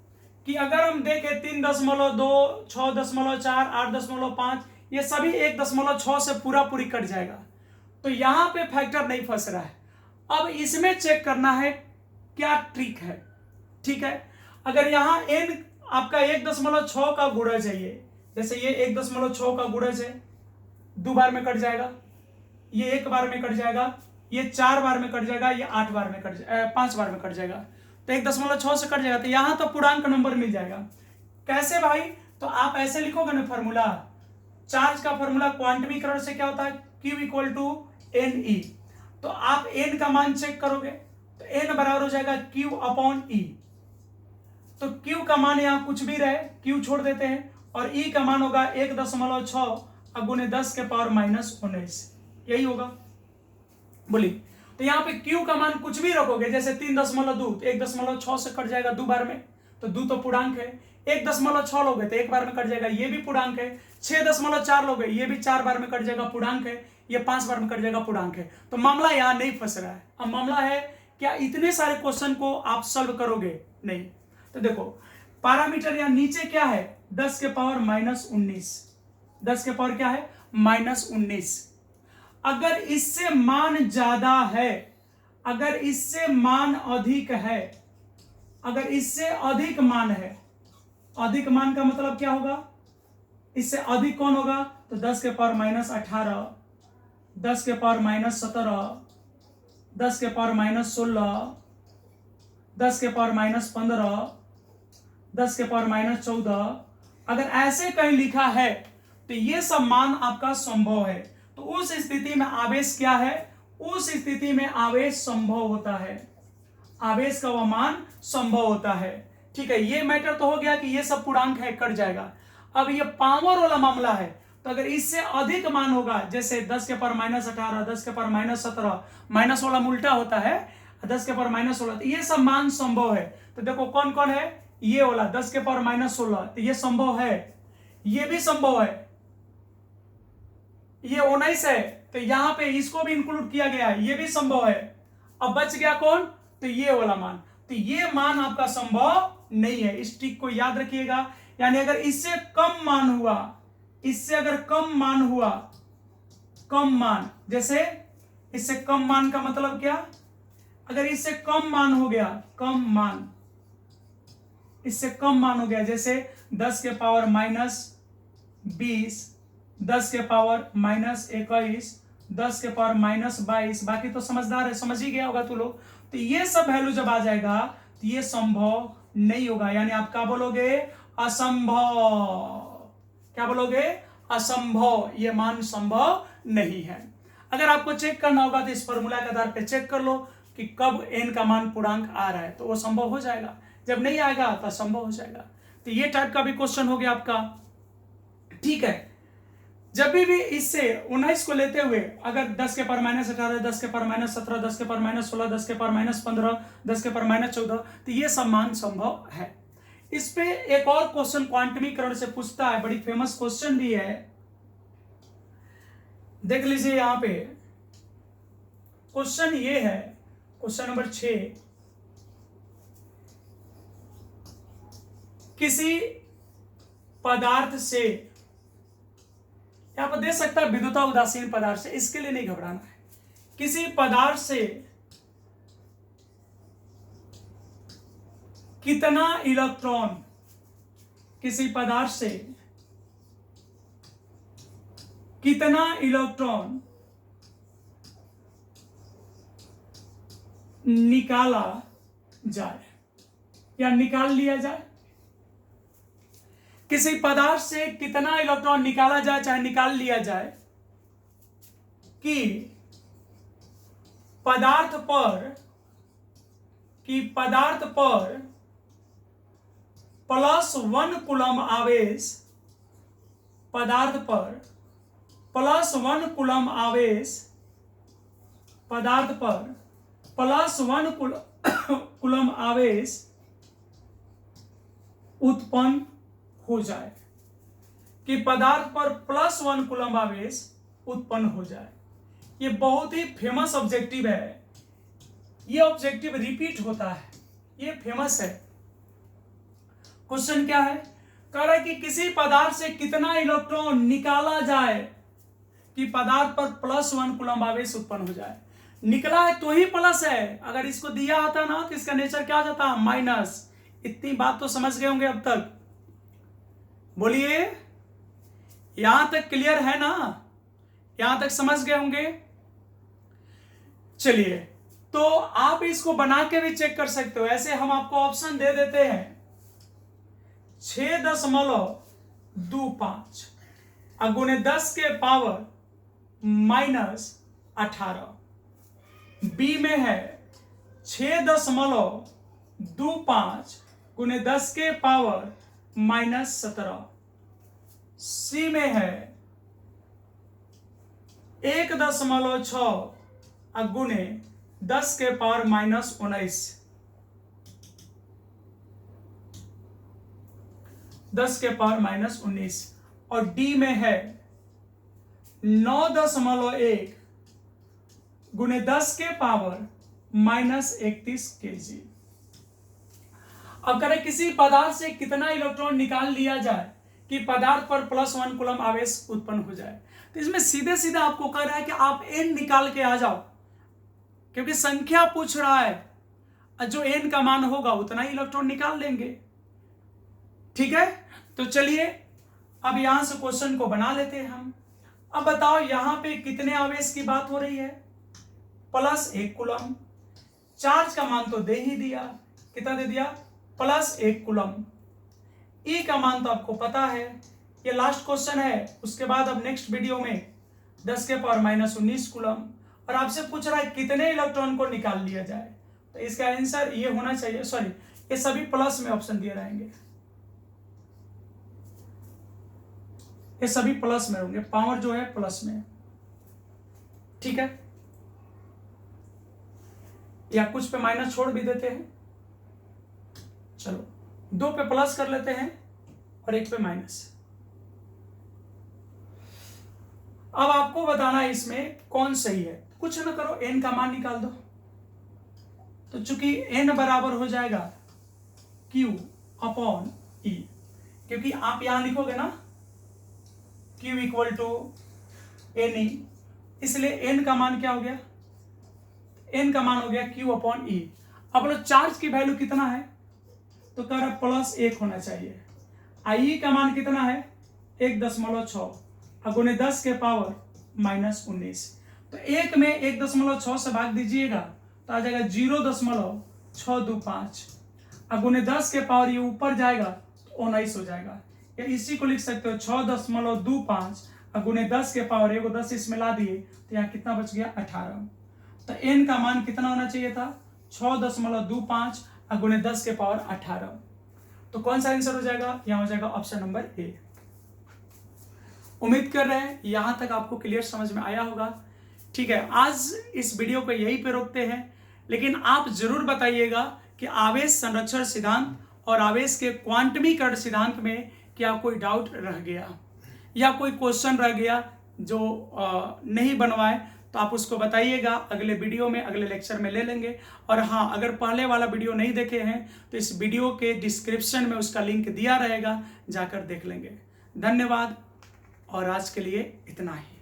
कि अगर हम देखें 3.2, 6.4, 8.5, ये सभी 1.6 से पूरी कट जाएगा, तो यहां पे फैक्टर नहीं फंस रहा है। अब इसमें चेक करना है क्या ट्रिक है। ठीक है, अगर यहां n आपका 1.6 का गुणज है, ये जैसे ये 1.6 का गुणज है, 2 बार में कट जाएगा, ये 1 बार में कट जाएगा, ये 4 बार में कट जाएगा, ये 8 बार में कट जाएगा, 5 बार में कट जाएगा, तो 1.6 से कट जाएगा, तो यहां तो पूर्णांक नंबर मिल जाएगा। कैसे भाई, तो आप ऐसे लिखोगे ना फॉर्मूला, चार्ज का फॉर्मूला क्वांटमीकरण से क्या होता है, Q = NE। तो आप n का मान चेक करोगे तो n बराबर हो जाएगा Q/E। तो Q का मान यहां कुछ भी रहे, Q छोड़ देते हैं, और E का मान होगा 1.6 गुने 10 के पावर -19, यही होगा। बोलिए, तो यहाँ पे Q का मान कुछ भी रखोगे, जैसे 3.2 तो 1.6 से कट जाएगा 2 बार में, तो 2 तो पूर्णांक है। 1.6 लोगे तो 1 बार में कट जाएगा, ये भी पूर्णांक है। 6.4 लोगे, ये भी 4 बार में कट जाएगा, पूर्णांक है। ये 5 बार में कट जाएगा, पूर्णांक है। तो मामला यहाँ नहीं फंस रहा है। अब मामला है क्या इतने सारे क्वेश्चन को आप सॉल्व करोगे, नहीं। तो देखो पैरामीटर यहाँ नीचे क्या है, 10 के पावर -19, 10 के पावर क्या है -19। अगर इससे मान ज्यादा है, अगर इससे मान अधिक है, अगर इससे अधिक मान है, अधिक मान का मतलब क्या होगा, इससे अधिक कौन होगा, तो 10 के पावर -18, 10 के पावर -17, 10 के पावर -16, 10 के पावर -15, 10 के पावर -14, अगर ऐसे कहीं लिखा है तो ये सब मान आपका संभव है। तो उस स्थिति में आवेश क्या है, उस स्थिति में आवेश संभव होता है, आवेश का वह मान संभव होता है। ठीक है, ये मैटर तो हो गया कि ये सब पूर्णांक है, कट जाएगा। अब ये पावर वाला मामला है, तो अगर इससे अधिक मान होगा, जैसे 10 के पावर -18, 10 के पावर -17, माइनस वाला उल्टा होता है, 10 के पावर -16, तो ये सब मान संभव है। तो देखो कौन कौन है, ये वाला 10 के पावर -16, तो ये संभव है, ये भी संभव है, ये 19 है, तो यहां पे इसको भी इंक्लूड किया गया है, ये भी संभव है। अब बच गया कौन, तो ये वाला मान, तो ये मान आपका संभव नहीं है। इस ट्रिक को याद रखिएगा। यानी अगर इससे कम मान हुआ, इससे अगर कम मान हुआ, कम मान, जैसे इससे कम मान का मतलब क्या, अगर इससे कम मान हो गया, कम मान, इससे कम मान हो गया, जैसे 10 के पावर -20, 10 के पावर -21, 10 के पावर -22, बाकी तो समझदार है, समझ ही गया होगा तू लोग। तो ये सब वैल्यू जब आ जाएगा तो ये संभव नहीं होगा, यानी आप क्या बोलोगे, असंभव। क्या बोलोगे, असंभव, ये मान संभव नहीं है। अगर आपको चेक करना होगा तो इस फॉर्मूला के आधार पे चेक कर लो कि कब n का मान पूर्णांक आ रहा है, तो वो संभव हो जाएगा। जब नहीं आएगा तो असंभव हो जाएगा। तो ये टाइप का भी क्वेश्चन हो गया आपका। ठीक है, जब भी इससे 19 को लेते हुए अगर 10 के पावर -18, 10 के पावर -17, 10 के पावर -16, 10 के पावर -15, 10 के पावर -14, तो ये सब मान संभव है। इस पे एक और क्वेश्चन क्वांटमीकरण से पूछता है, बड़ी फेमस क्वेश्चन भी है, देख लीजिए। यहां पे क्वेश्चन ये है, क्वेश्चन नंबर 6, किसी पदार्थ से, यहां पर दे सकता है विद्युता उदासीन पदार्थ से, इसके लिए नहीं घबराना है। किसी पदार्थ से कितना इलेक्ट्रॉन, किसी पदार्थ से कितना इलेक्ट्रॉन निकाला जाए या निकाल लिया जाए, किसी पदार्थ से कितना इलेक्ट्रॉन निकाला जाए चाहे निकाल लिया जाए, कि पदार्थ पर +1 कूलम आवेश, पदार्थ पर +1 कूलम आवेश, पदार्थ पर +1 कूलम आवेश उत्पन्न हो जाए, कि पदार्थ पर +1 कूलम आवेश उत्पन्न हो जाए। ये बहुत ही फेमस ऑब्जेक्टिव है, ये ऑब्जेक्टिव रिपीट होता है, ये फेमस है। क्वेश्चन क्या है, कह रहा है कि किसी पदार्थ से कितना इलेक्ट्रॉन निकाला जाए कि पदार्थ पर +1 कूलम आवेश उत्पन्न हो जाए। निकला है तो ही प्लस है, अगर इसको दिया होता ना तो इसका नेचर क्या हो जाता, माइनस। इतनी बात तो समझ गए होंगे अब तक, बोलिए यहां तक क्लियर है ना, यहां तक समझ गए होंगे। चलिए, तो आप इसको बना के भी चेक कर सकते हो। ऐसे हम आपको ऑप्शन दे देते हैं 6.25 गुणे 10 के पावर -18। बी में है 6.25 गुणे 10 के पावर -17। सी में है 1.6 गुणे 10 के पावर -19, 10 के पावर -19। और डी में है 9.1 गुणे 10 के पावर -31 kg। अब करें किसी पदार्थ से कितना इलेक्ट्रॉन निकाल लिया जाए कि पदार्थ पर +1 कूलम आवेश उत्पन्न हो जाए। तो इसमें सीधे सीधे आपको कह रहा है कि आप n निकाल के आ जाओ, क्योंकि संख्या पूछ रहा है, जो n का मान होगा उतना ही इलेक्ट्रॉन निकाल लेंगे। ठीक है, तो चलिए अब यहां से क्वेश्चन को बना लेते हैं हम। अब बताओ यहां पे कितने आवेश की बात हो रही है, +1 कूलम। चार्ज का मान तो दे ही दिया, कितना दे दिया, +1 कूलम। ई का मान तो आपको पता है, ये लास्ट क्वेश्चन है। उसके बाद अब नेक्स्ट वीडियो में 10 के पावर -19 कूलम। और आपसे पूछ रहा है कितने इलेक्ट्रॉन को निकाल लिया जाए, तो इसका आंसर ये होना चाहिए, सॉरी ये सभी प्लस में ऑप्शन दिए रहेंगे, ये सभी प्लस में होंगे, पावर जो है प्लस में। ठीक है, या कुछ पे माइनस छोड़ भी देते हैं। चलो 2 पे प्लस कर लेते हैं और 1 पे माइनस। अब आपको बताना है इसमें कौन सही है। कुछ ना करो, n का मान निकाल दो। तो चूंकि n बराबर हो जाएगा Q/E, क्योंकि आप यहां लिखोगे ना Q = Ne, इसलिए n का मान क्या हो गया, n का मान हो गया Q/E। अब लो चार्ज की वैल्यू कितना है, तो कह रहा +1 होना चाहिए। I का मान कितना है 1.6 गुणे 10 के पावर -19। तो 1 में 1.6 से भाग दीजिएगा तो आ जाएगा 0.625 गुणे 10 के पावर, ये ऊपर जाएगा तो 19 हो जाएगा। या इसी को लिख सकते हो 6.25 गुणे 10 के पावर, ये 10 इसमें ला दिए तो यहाँ कितना बच गया 18। तो n का मान कितना होना चाहिए था 6.25 गुणे 10 के पावर 18। तो कौन सा आंसर हो जाएगा, यहाँ हो जाएगा ऑप्शन नंबर ए। उम्मीद कर रहे हैं यहां तक आपको क्लियर समझ में आया होगा। ठीक है, आज इस वीडियो को यहीं पे रोकते हैं, लेकिन आप जरूर बताइएगा कि आवेश संरक्षण सिद्धांत और आवेश के क्वांटमीकरण सिद्धांत में क्या कोई डाउट रह गया या कोई क्वेश्चन रह गया जो नहीं बनवाए, तो आप उसको बताइएगा, अगले वीडियो में, अगले लेक्चर में ले लेंगे। और हाँ, अगर पहले वाला वीडियो नहीं देखे हैं तो इस वीडियो के डिस्क्रिप्शन में उसका लिंक दिया रहेगा, जाकर देख लेंगे। धन्यवाद, और आज के लिए इतना ही।